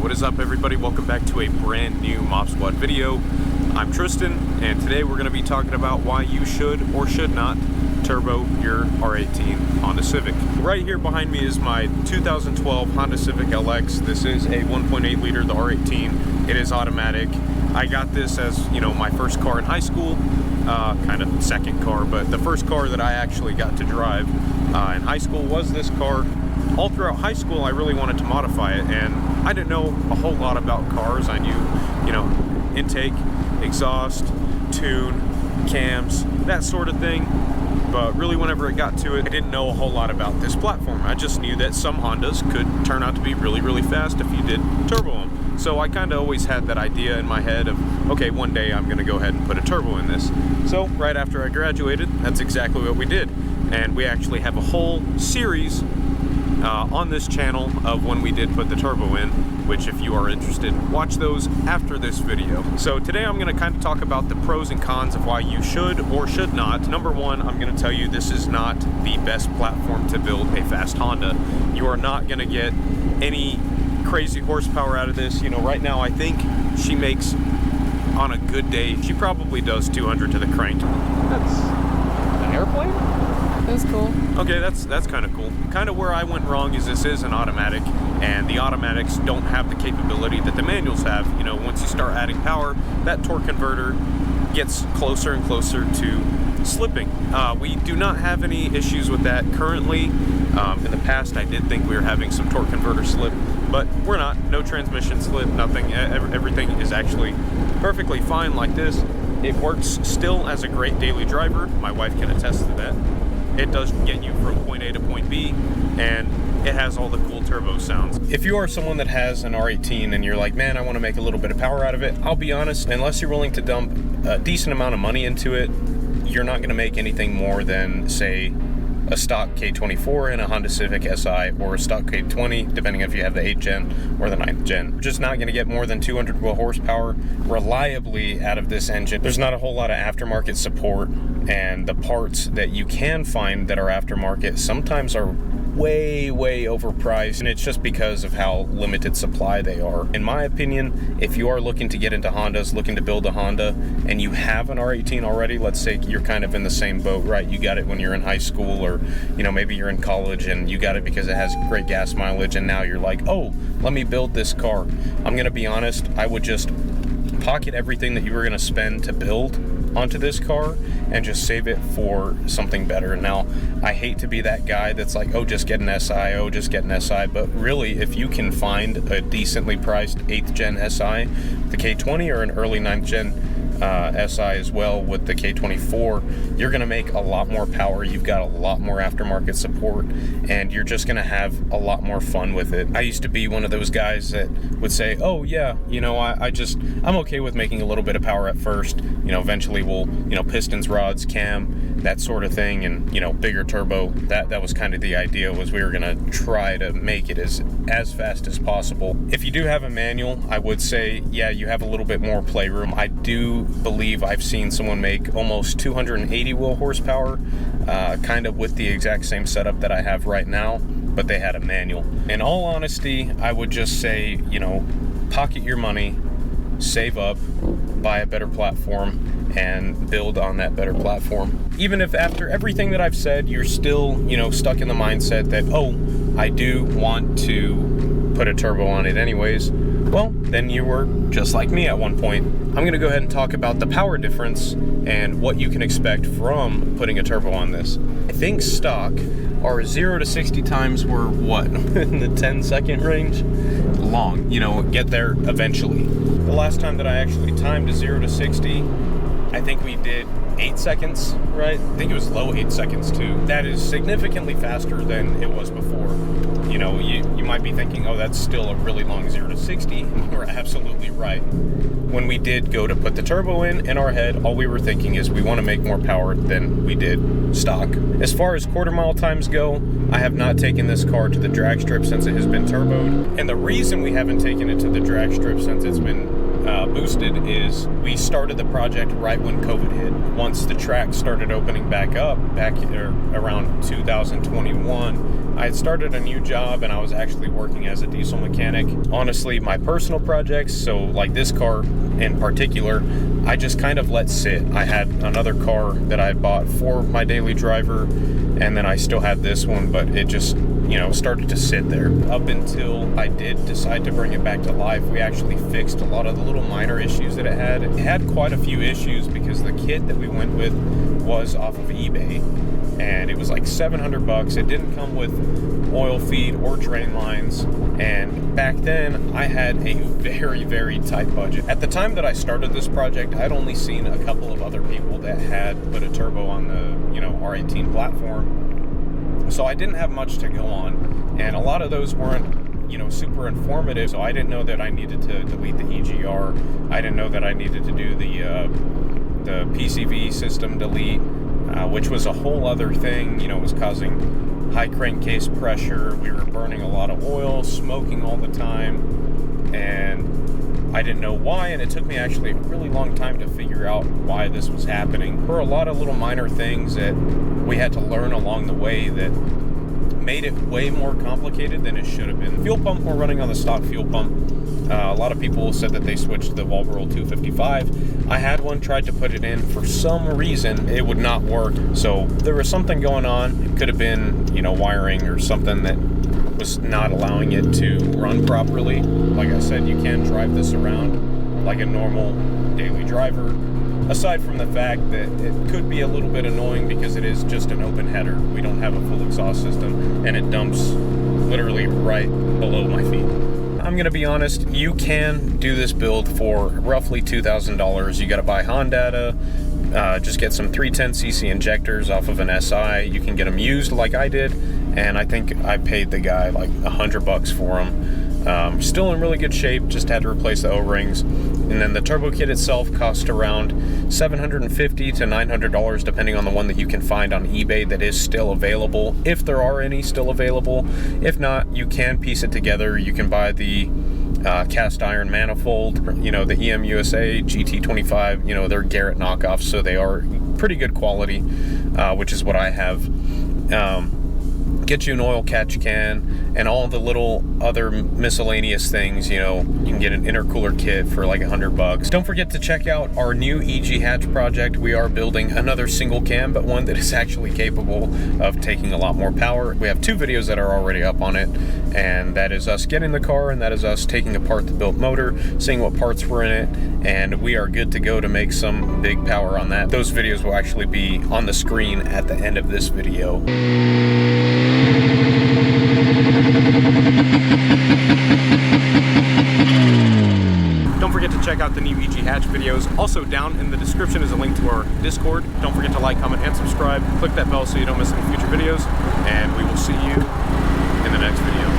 What is up, everybody? Welcome back to a brand new Mop Squad video. I'm Tristan, and today we're going to be talking about why you should or should not turbo your R18 Honda Civic. Right here behind me is my 2012 Honda Civic LX. This is a 1.8 liter, the R18. It is automatic. I got this as, you know, my first car in high school, kind of second car, but the first car that I actually got to drive in high school was this car. All throughout high school, I really wanted to modify it, and I didn't know a whole lot about cars. I knew, you know, intake, exhaust, tune, cams, that sort of thing. But really, whenever it got to it, I didn't know a whole lot about this platform. I just knew that some Hondas could turn out to be really, really fast if you did turbo them. So I kind of always had that idea in my head of, okay, one day I'm going to go ahead and put a turbo in this. So right after I graduated, that's exactly what we did. And we actually have a whole series on this channel of when we did put the turbo in, which if you are interested, watch those after this video. So today I'm going to kind of talk about the pros and cons of why you should or should not. Number one, I'm going to tell you this is not the best platform to build a fast Honda. You are not going to get any crazy horsepower out of this. You know, right now I think she makes, on a good day, she probably does 200 to the crank. That's an airplane? That was cool. Okay, that's kind of cool. Kind of where I went wrong is this is an automatic, and the automatics don't have the capability that the manuals have. You know, once you start adding power, that torque converter gets closer and closer to slipping. We do not have any issues with that currently. In the past, I did think we were having some torque converter slip, but we're not. No transmission slip, nothing. Everything is actually perfectly fine like this. It works still as a great daily driver. My wife can attest to that. It does get you from point A to point B, and it has all the cool turbo sounds. If you are someone that has an R18 and you're like, man, I want to make a little bit of power out of it, I'll be honest, unless you're willing to dump a decent amount of money into it, you're not going to make anything more than, say, a stock K24 in a Honda Civic Si, or a stock K20, depending if you have the 8th gen or the 9th gen. You're just not going to get more than 200 horsepower reliably out of this engine. There's not a whole lot of aftermarket support, and the parts that you can find that are aftermarket sometimes are way overpriced, and it's just because of how limited supply they are. In my opinion, if you are looking to get into Hondas, looking to build a Honda, and you have an R18 already, let's say you're kind of in the same boat, right? You got it when you're in high school, or, you know, maybe you're in college and you got it because it has great gas mileage, and now you're like, oh, let me build this car. I'm gonna be honest, I would just pocket everything that you were gonna spend to build onto this car and just save it for something better. Now, I hate to be that guy that's like, oh, just get an SI, just get an SI, but really, if you can find a decently priced 8th gen SI, the K20, or an early 9th gen SI as well with the K24, you're gonna make a lot more power, you've got a lot more aftermarket support, and you're just gonna have a lot more fun with it. I used to be one of those guys that would say, oh yeah, you know, I'm okay with making a little bit of power at first, you know, eventually we'll, you know, pistons, rods, cam, that sort of thing, and, you know, bigger turbo. That was kind of the idea, was we were gonna try to make it as fast as possible. If you do have a manual, I would say, yeah, you have a little bit more playroom. I do believe I've seen someone make almost 280 horsepower, kind of with the exact same setup that I have right now, but they had a manual. In all honesty, I would just say, you know, pocket your money, save up, buy a better platform, and build on that better platform. Even if after everything that I've said, you're still, you know, stuck in the mindset that, oh, I do want to put a turbo on it anyways, well, then you were just like me at one point. I'm gonna go ahead and talk about the power difference and what you can expect from putting a turbo on this. I think stock, our 0 to 60 times were what, in the 10-second range? Long, you know, get there eventually. The last time that I actually timed a 0 to 60, I think we did 8 seconds, right? I think it was low 8 seconds too. That is significantly faster than it was before. You know, you might be thinking, oh, that's still a really long 0 to 60. You're absolutely right. When we did go to put the turbo in our head, all we were thinking is we want to make more power than we did stock. As far as quarter mile times go, I have not taken this car to the drag strip since it has been turboed. And the reason we haven't taken it to the drag strip since it's been boosted is we started the project right when COVID hit. Once the track started opening back up, around 2021, I had started a new job and I was actually working as a diesel mechanic. Honestly, my personal projects, so like this car in particular, I just kind of let sit. I had another car that I bought for my daily driver, and then I still had this one, but it just, started to sit there. Up until I did decide to bring it back to life, we actually fixed a lot of the little minor issues that it had. It had quite a few issues because the kit that we went with was off of eBay, and it was like $700. It didn't come with oil feed or drain lines, and back then I had a very, very tight budget. At the time that I started this project, I'd only seen a couple of other people that had put a turbo on the R18 platform, so I didn't have much to go on, and a lot of those weren't super informative. So I didn't know that I needed to delete the EGR. I didn't know that I needed to do the PCV system delete, which was a whole other thing. It was causing high crankcase pressure. We were burning a lot of oil, smoking all the time, and I didn't know why, and it took me actually a really long time to figure out why this was happening. There were a lot of little minor things that we had to learn along the way that made it way more complicated than it should have been. Fuel pump, we're running on the stock fuel pump. A lot of people said that they switched to the Walbro 255. I had one, tried to put it in. For some reason, it would not work. So there was something going on. It could have been, wiring or something that was not allowing it to run properly. Like I said, you can drive this around like a normal daily driver. Aside from the fact that it could be a little bit annoying because it is just an open header. We don't have a full exhaust system, and it dumps literally right below my feet. I'm going to be honest, you can do this build for roughly $2,000. You got to buy Honda, just get some 310cc injectors off of an SI. You can get them used like I did, and I think I paid the guy like $100 for them. Still in really good shape, just had to replace the O-rings. And then the turbo kit itself cost around $750 to $900, depending on the one that you can find on eBay that is still available, if there are any still available. If not, you can piece it together. You can buy the cast iron manifold, the EM USA GT25, they're Garrett knockoffs, so they are pretty good quality, which is what I have. Get you an oil catch can and all the little other miscellaneous things. You can get an intercooler kit for like $100. Don't forget to check out our new EG Hatch project. We are building another single cam, but one that is actually capable of taking a lot more power. We have 2 videos that are already up on it, and that is us getting the car, and that is us taking apart the built motor, seeing what parts were in it, and we are good to go to make some big power on that. Those videos will actually be on the screen at the end of this video. Don't forget to check out the new EG Hatch videos. Also, down in the description is a link to our Discord. Don't forget to like, comment, and subscribe. Click that bell so you don't miss any future videos, and we will see you in the next video.